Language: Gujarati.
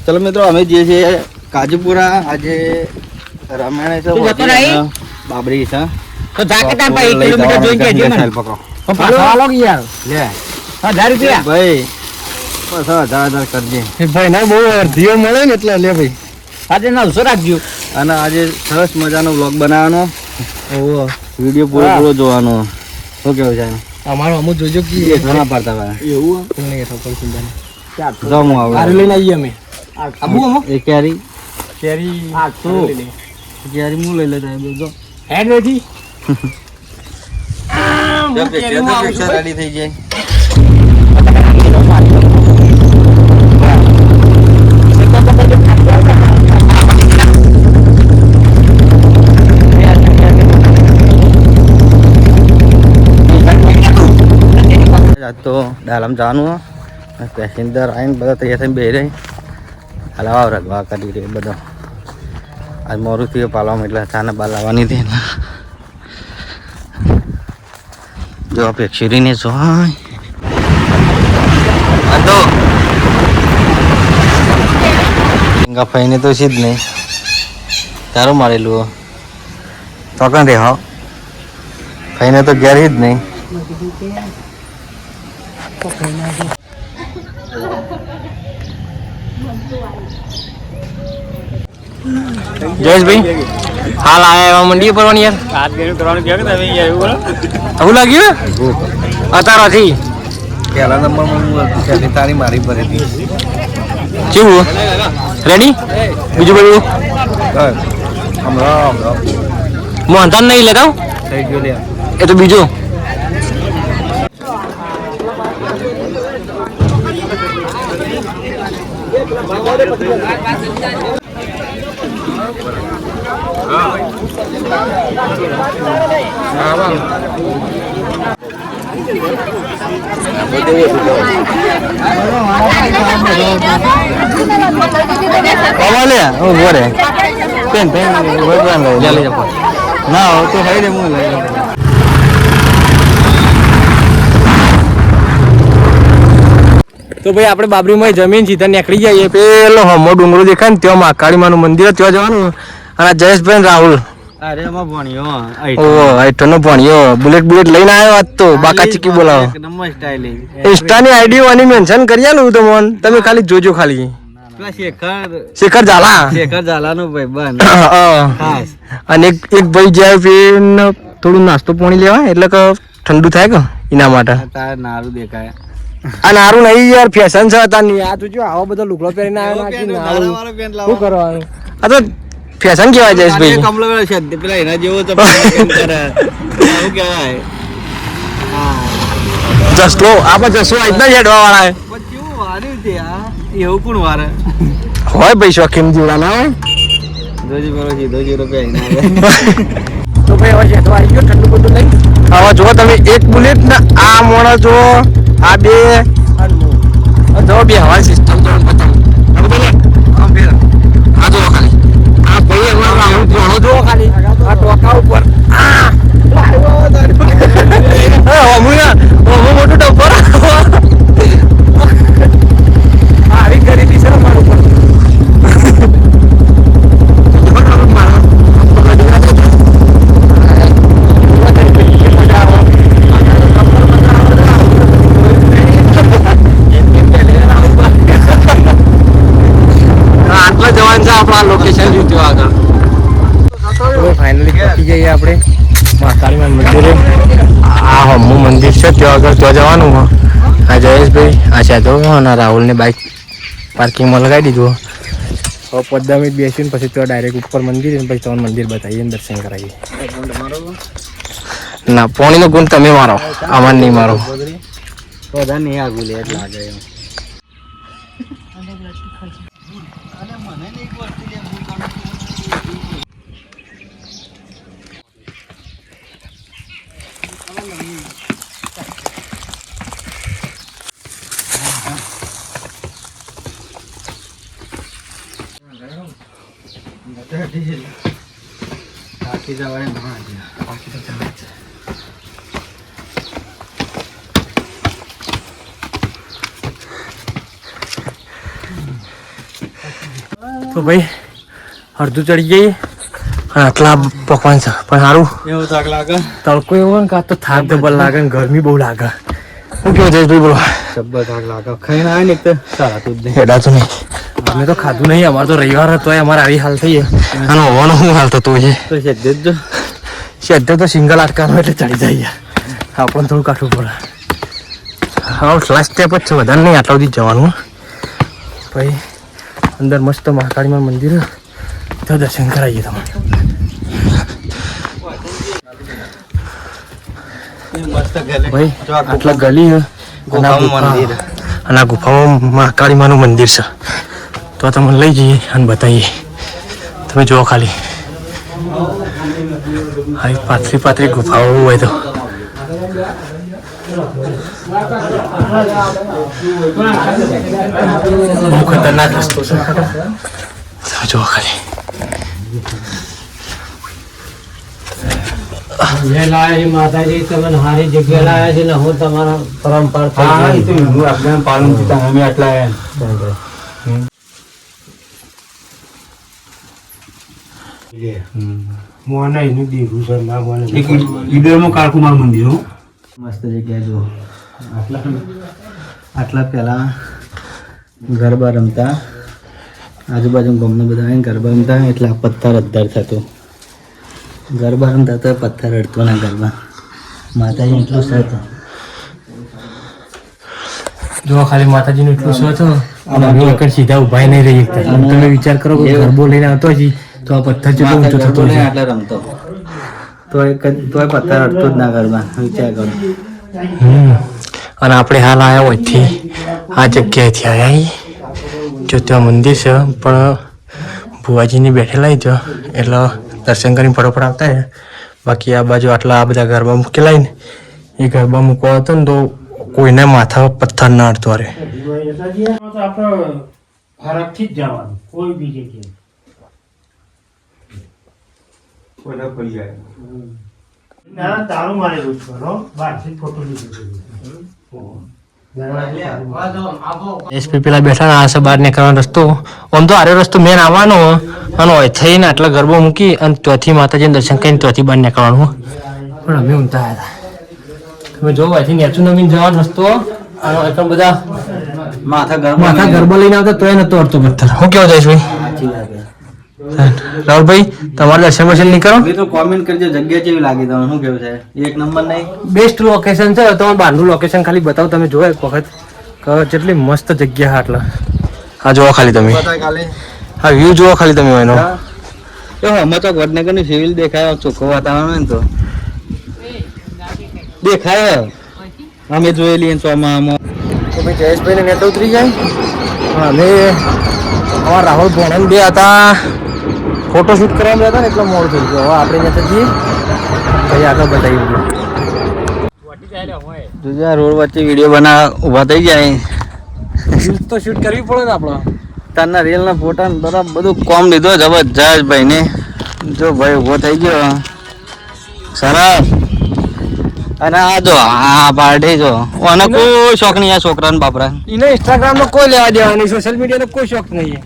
ચલો મિત્રો અમે જે છે કાજુપુરા આજે રામાયણ છે બાબરી છે તો જાકેટા ભાઈ 1 કિલોમીટર જોઈ કે જે મને પકડો હાલો યાર લે 1000 રૂપિયા ભાઈ બસ 1000 કરજે ભાઈ ના બહુ અરજીઓ મળે ને એટલે લે ભાઈ આજે 900 રાખજો અને આજે સરસ મજાનો વ્લોગ બનાવવાનો ઓહો વિડિયો પૂરો જોવાનો શું કેવું છે અમારો અમુ જોજો કે ઘણા પડતા ભાઈ એવું નહીં સફળ સિંધાને જમો આવે આ લઈને આવીએ અમે આબુ અમો એ કેરી 800 કેરી હું લઈ લેતા બધો હેડ નથી રેડી થઈ જાય તો ડાલમ જવાનું પેસેન્જર આવીને બધા તૈયાર થઈને બેસી રહી હલાવા રગવા કરી રહી બધો આજ મોરું થયું પાલવામાં એટલે ચાને બાર લાવવાની હતી જો પેક્ષીરીને જો તો ફઈને તો છે જ નહીં તારું મારેલું તો કણ રે હા ફઈને તો ઘેર જ નહીં જયેશભાઈ હાલ આયા મંડી પરવાની યાર હાથ ગેરું કરવાનું કે તમે યાર એવું બોલો આવું લાગ્યું અતારાથી પહેલા નંબર તારી મારી પર હતી કેવું રેડી બીજું બધું હમણાં મોહનથાન નહીં લેતા થઈ ગયો લે એ તો બીજું ના તો ભાઈ રે હું લઈ તો ભાઈ આપણે બાબરીમાં જમીન સીધા નીકળી જઈએ પેલો હમો ડુંગરો દેખાય ને ત્યાં મહાકાળી માનું મંદિર ત્યાં જવાનું અને જયેશભાઈ રાહુલ અરે એમાં ભણ્યો આઈટનો ભણ્યો બુલેટ લઈને આવ્યો આજ તો બાકા ચીકી બોલાવો ઇન્સ્ટાની આઈડી વાની મેન્શન કરી આલું તો મોન તમે ખાલી જોજો ખાલી શેખર ઝાલા નો ભાઈ બન અને એક ભાઈ જાય પીને થોડું નાસ્તો પાણી લેવા એટલે કે ઠંડુ થાય કે એના માટે નારું દેખાય આ નારું નહીં યાર ફેશન છે તાની આ તું જો આવા બધા લુગડો પહેરીને આવ્યો નાખી નારું શું કરવાનું આ તો ફેશન કહેવાય જયેશભાઈ કમલો છે પેલા એના જેવો તો શું કહેવાય જસલો આપણે જસો આજના હેડવા વાળા હે કેવું વાર્યું છે આ એવું કોણ વારે હોય ભાઈ શોખીન જીવડા ના હોય દોજી બરો સીધો જીરો પે તો ભાઈ હવે છે તો આવી ગયો ઠંડુ બધું લઈ હવે જો તમે એક બુલેટ ને આ મોણો જો આ બે જો બે હવા સિસ્ટમ જો બતાવું આ જો ખાલી આ ભાઈ અમારો રાઉન્ડ ઘણો જો ખાલી આ ટોકા ઉપર આ મોટું ડબ્બર આવી ગરીબી છે અમારું ઉપર લોકેશન જીત્યો આગળ તો ફાઇનલી પહોંચી જઈએ આપણે મહાકાળીમાં મંદિરે આ હમું મંદિર છે ત્યાં આગળ ત્યાં જવાનું હો આ જયેશભાઈ આ સાધો અને રાહુલને બાઇક પાર્કિંગમાં લગાવી દીધું હવે 15 મિનિટ બેસીને પછી ત્યાં ડાયરેક્ટ ઉપર મંદિર પછી તમને મંદિર બતાવીએ દર્શન કરાવીએ ના પાણીનો ગુણ તમે મારો આમાં નહીં મારો બધા નહીં આગું લે એટલે લાગે થાકી જવાય બાકી તો ચાલે છે તો ભાઈ અડધું ચડી જઈએ અને આટલા પકવાન છે પણ સારું એવું થાક લાગે તડકો એવો ને કાં તો થાક ડબલ લાગે ને ગરમી બહુ લાગે. શું કેવું જયેશભાઈ બોલો? જબ્બર થાક લાગે ખાઈને આવે ને એક તો સારા તું જ હેડા તો નહીં અમે તો ખાધું નહીં. અમારે તો રવિવાર હતો અમારે આવી હાલ થઈ અને હોવાનો શું હાલ થતો છે તો છે જ શેડ તો સિંગલ આટકાનો એટલે ચડી જાય આપણને થોડું કાઠું પડે. હા લાસ્ટ સ્ટેપ જ છે વધારે નહીં આટલા સુધી જવાનું. ભાઈ અંદર મસ્ત મહાકાળીમાં મંદિર તો દર્શન કરાવીએ તમે. ભાઈ આટલા ગલી અને આ ગુફામાં મહાકાળીમાનું મંદિર છે તો તમને લઈ જઈએ અને બતાવીએ. તમે જુઓ ખાલી આવી પાતળી ગુફાઓ હોય તો બહુ ખતરનાક રસ્તો છે. તમે જુઓ ખાલી માતાજી તમને સારી જગ્યા લાયા છે ને હું તમારા પરંપરા પાલન અમે આટલા મોને એનું દીધું છે ના મોને ઈડરમાં કાળકુમાર મંદિર મસ્ત જગ્યા જો આટલા પહેલા ગરબા રમતા આજુબાજુ ગામના બધા ગરબા રમતા એટલે પથ્થર અદ્ધર થતો. ગરબા રમતા તો પથ્થર અડતો ના ગરબા માતાજી એટલું સત જો ખાલી માતાજીનું એટલું સો હતો અને સીધા ઉભા નહીં રહી શકતા. તમે વિચાર કરો કે ગરબો લઈને આવતો હજી તો આ પથ્થર જેટલો ઊંચો થતો હશે. આટલા રમતો તોય પથ્થર અડતો જ ના ગરબા વિચાર કરો. અને આપણે હાલ આવ્યા હોયથી આ જગ્યાએથી આવ્યા જો ત્યાં મંદિર છે પણ ભુવાજીની બેઠેલા જો એટલે દર્શન કરીને ફટોફટ આવતા હોય. બાકી આ બાજુ આટલા આ બધા ગરબા મૂકેલા ને એ ગરબા મૂકવા હતો ને તો કોઈને માથા પથ્થર ના અડતો રે. આપણે ફરકથી જ જવાનું કોઈ બી જગ્યાએ ના તારું મારેલું છે બહારથી ફોટો એસપી પેલા બેઠા આ છે બહાર નીકળવાનો રસ્તો. આમ તો આરે રસ્તો મેન આવવાનો અને થઈને આટલા ગરબો મૂકી અને ત્યાંથી માતાજીને દર્શન કરીને ત્યાંથી બહાર નીકળવાનું. પણ અમે ઊંઘતા હતા. તમે જો અહીંથી નેચું નવીન જવાનો રસ્તો અને એટલા બધા માથા ગરબા લઈને આવતા તોય નતો અડતો પથ્થર. શું કેવું જયેશભાઈ? રાહુલભાઈ તમારે દર્શન બર્શન નહીં કરો તો કોમેન્ટ કરજો જગ્યા કેવી લાગી તમને શું કેવું છે? એક નંબર નહીં બેસ્ટ લોકેશન છે. તમારે બહારનું લોકેશન ખાલી બતાવો તમે જોવો એક વખત જેટલી મસ્ત જગ્યા આટલા. હા જોવો ખાલી તમે હા વ્યૂ જોવો ખાલી તમે એનો. અમે તો વડનગર નું સિવિલ દેખાય ચોખ્ખું વાતાવરણ તો દેખાય અમે જોયેલી ચોમામાં. તો ભાઈ જયેશભાઈને નેતા ઉતરી જાય પણ અમે અમારા રાહુલ ભોણન બે હતા ફોટોશૂટ કરવા હતા ને એટલે મોડ થઈ ગયો. હવે આપણે નેતા જઈએ પછી આગળ બતાવી જોજે રોડ વચ્ચે વિડીયો બના ઉભા થઈ જાય તો શૂટ કરવી પડે ને આપણે. તારના રીલ ના ફોટા બધા બધું કોમ લીધો જબરજસ્ત ભાઈ ને. જો ભાઈ ઉભો થઈ ગયો સરસ. અને આ જો આ પાર્ટી જો અને કોઈ શોખ નહીં આ છોકરાને બાપરા. એને ઇન્સ્ટાગ્રામ નો કોઈ લેવા દેવા નહીં સોશિયલ મીડિયા નો કોઈ શોખ નહીં.